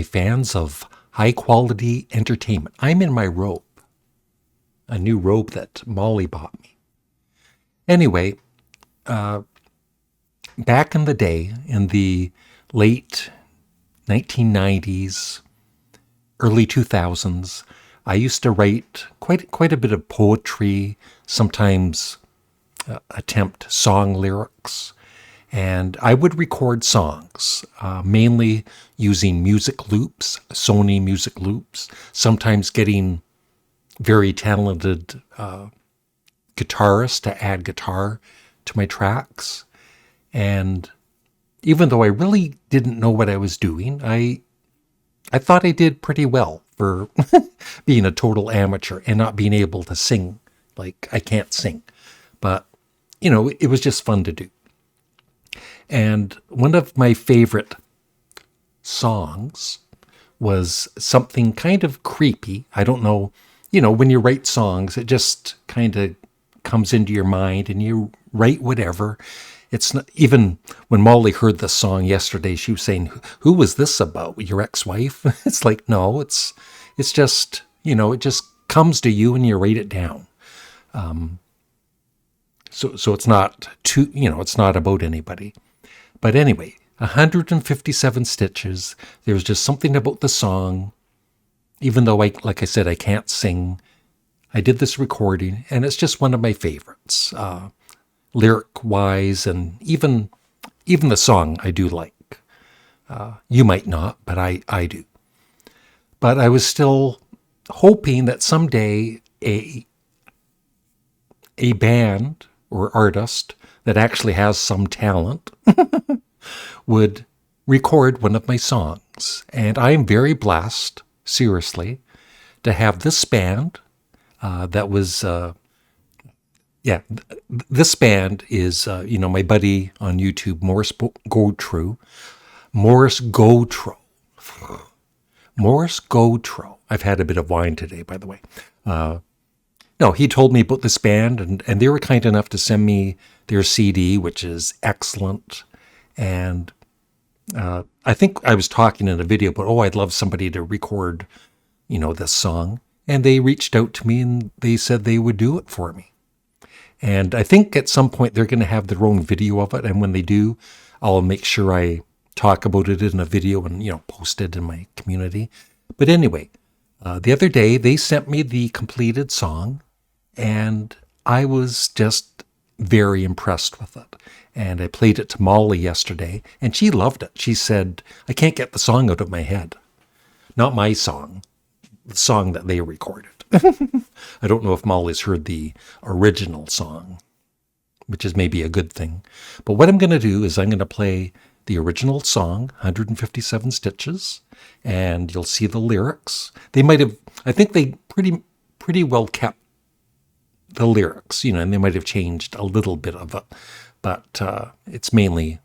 fans of high quality entertainment. I'm in my robe, a new robe that Molly bought me. Anyway, back in the day, in the late 1990s, early 2000s, I used to write quite a bit of poetry, sometimes attempt song lyrics, and I would record songs, mainly using music loops, Sony music loops, sometimes getting very talented guitarists to add guitar to my tracks. And even though I really didn't know what I was doing, I thought I did pretty well for being a total amateur and not being able to sing. Like, I can't sing. But, it was just fun to do. And one of my favorite songs was something kind of creepy. I don't know, when you write songs, it just kind of comes into your mind and you write whatever. It's not, even when Molly heard the song yesterday, she was saying, "Who was this about? Your ex-wife?" It's like, no, it's just, it just comes to you and you write it down. So it's not too, it's not about anybody. But anyway, 157 stitches. There's just something about the song. Even though like I said, I can't sing, I did this recording, and it's just one of my favorites. Lyric-wise, and even the song I do like. You might not, but I do. But I was still hoping that someday a band or artist that actually has some talent would record one of my songs. And I am very blessed, seriously, to have this band that was... this band is, my buddy on YouTube, Morris Gotro. I've had a bit of wine today, by the way. No, he told me about this band, and they were kind enough to send me their CD, which is excellent. And I think I was talking in a video about, I'd love somebody to record, this song. And they reached out to me and they said they would do it for me. And I think at some point they're going to have their own video of it. And when they do, I'll make sure I talk about it in a video and, post it in my community. But anyway, the other day they sent me the completed song and I was just very impressed with it. And I played it to Molly yesterday and she loved it. She said, "I can't get the song out of my head." Not my song, the song that they recorded. I don't know if Molly's heard the original song, which is maybe a good thing. But what I'm going to do is I'm going to play the original song, 157 Stitches, and you'll see the lyrics. They might have, I think they pretty well kept the lyrics, and they might have changed a little bit of it. But it's mainly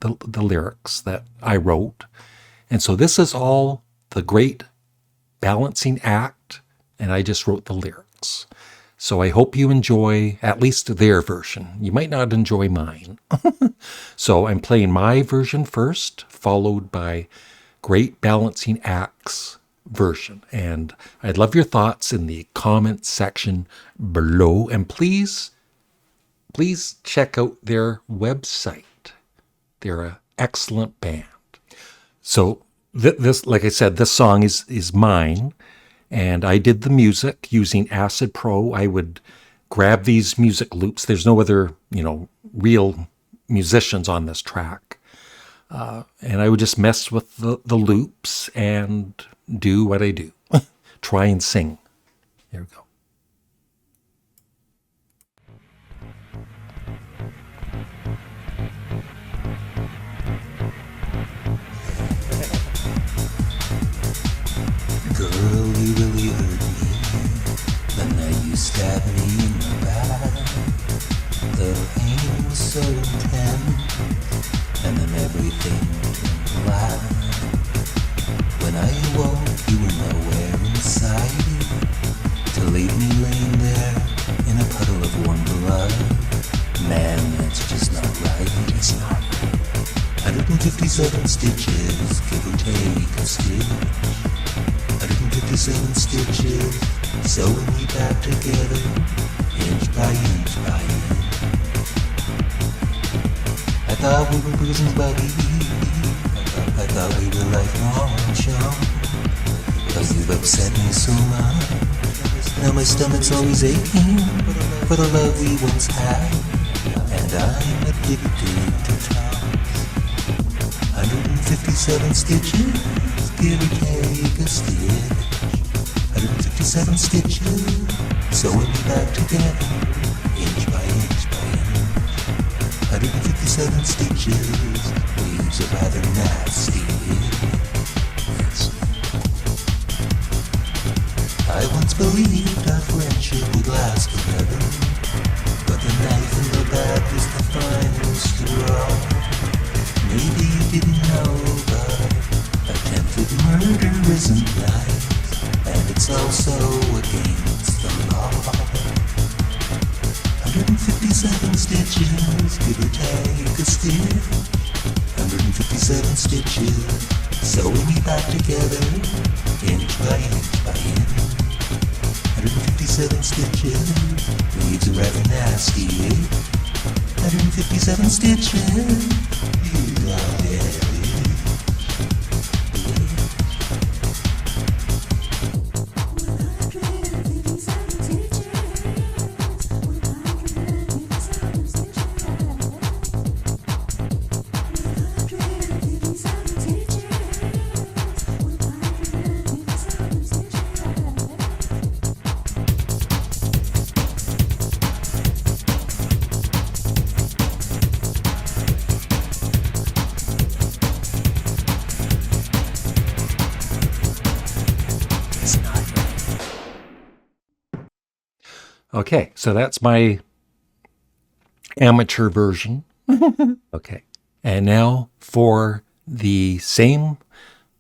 the lyrics that I wrote. And so this is all the great balancing act, and I just wrote the lyrics. So I hope you enjoy at least their version. You might not enjoy mine. So I'm playing my version first, followed by Great Balancing Act's version. And I'd love your thoughts in the comments section below. And please check out their website. They're an excellent band. So this, like I said, this song is mine. And I did the music using Acid Pro. I would grab these music loops. There's no other, real musicians on this track. And I would just mess with the loops and do what I do. Try and sing. Here we go. Girl, you really hurt me. The night you stabbed me in the back. The pain was so intense, and then everything turned black. When I awoke, you were nowhere in sight to leave sewing me back together, inch by inch by inch. I thought we were bosom buddies. I thought we were lifelong chums. Cause you've upset me so much. Now my stomach's always aching for the love we once had. And I'm addicted to toms. 157 stitches, give or take a stitch. 157 stitches, sewing me back together, inch by inch by inch. 157 stitches, leaves a rather nasty itch. I once believed our friendship would last forever, but the knife in the back is the final straw. Maybe you didn't know, but attempted murder isn't nice, and it's also against the law. 157 stitches, give or take a stitch. 157 stitches, sewing me back together, inch by inch by inch. 157 stitches, leaves a rather nasty itch. 157 stitches, you got it. Okay, so that's my amateur version. Okay, and now for the same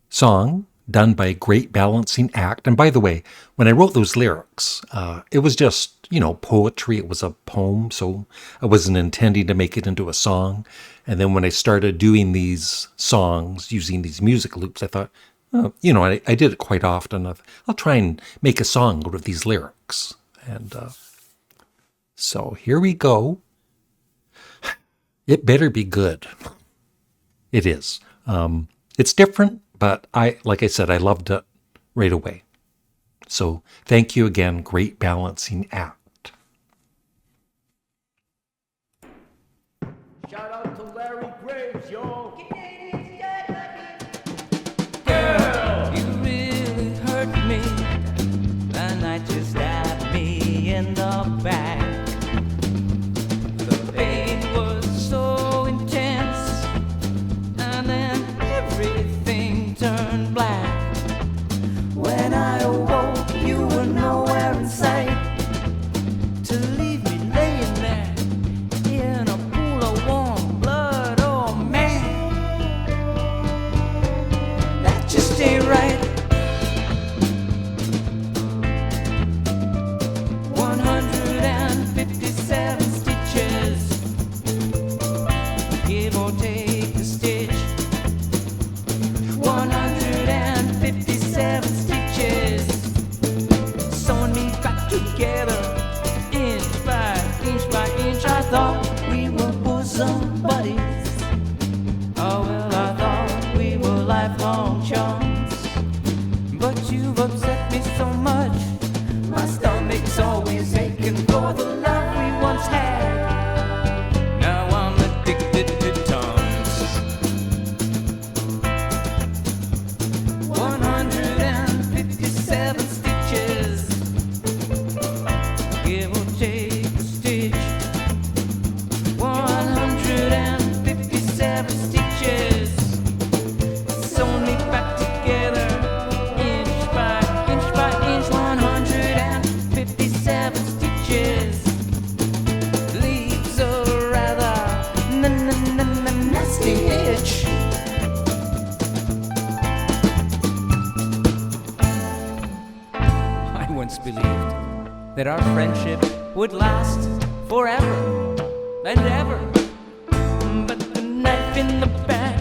song done by a great balancing act. And by the way, when I wrote those lyrics, it was just, poetry. It was a poem, so I wasn't intending to make it into a song. And then when I started doing these songs using these music loops, I thought, I did it quite often. I'll try and make a song out of these lyrics. And so here we go. It better be good. It is. It's different, but like I said, I loved it right away. So thank you again. Great balancing act. Shout out to Larry Graves, yo. Girl, you really hurt me. The night you stabbed me in the back. The pain was so intense, and then everything turned black. When I awoke, you were nowhere in sight. To leave me laying there in a pool of warm blood, oh man, that just ain't right. 157 stitches, give or take a stitch. 157 stitches, sewing me back together, inch by inch by inch. I thought we were bosom buddies. Oh well, I thought we were lifelong chums. But you've upset me so much, my stomach's always aching for the love we once had. Now I'm addicted to tongues. 157 stitches, give or take a stitch. 157 stitches, sewing me back together, inch by inch by inch. 157 stitches, leaves a rather nasty itch. I once believed that our friendship would last forever and ever, but the knife in the back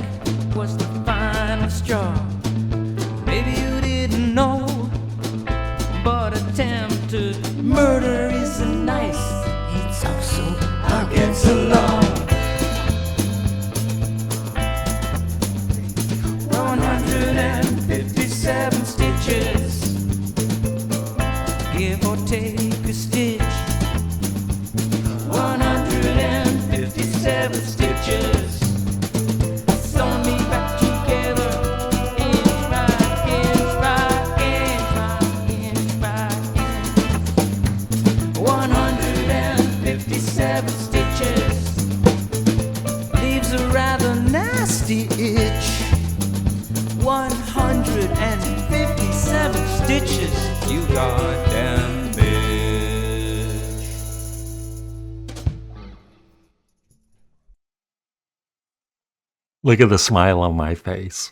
was the final straw. Maybe you didn't know, but attempted 157 stitches, you goddamn bitch. Look at the smile on my face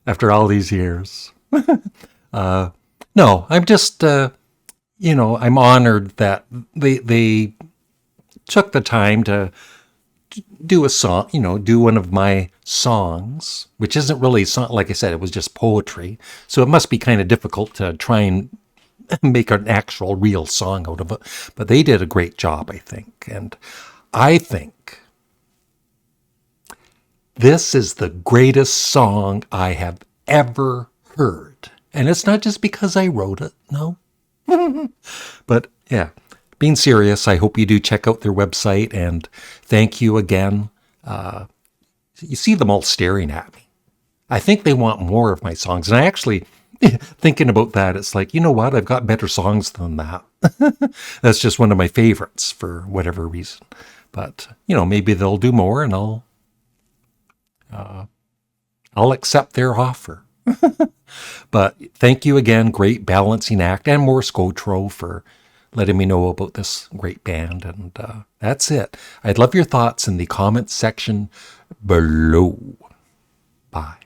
after all these years. No, I'm just, I'm honored that they took the time to do a song, do one of my songs, which isn't really song. Like I said, it was just poetry. So it must be kind of difficult to try and make an actual real song out of it. But they did a great job, I think. And I think this is the greatest song I have ever heard. And it's not just because I wrote it, no. But yeah, being serious, I hope you do check out their website, and thank you again. You see them all staring at me. I think they want more of my songs. And I actually, thinking about that, it's like, you know what? I've got better songs than that. That's just one of my favorites for whatever reason. But, maybe they'll do more, and I'll accept their offer. But thank you again, great balancing act, and Morse Gotro for letting me know about this great band. And that's it. I'd love your thoughts in the comments section below. Bye.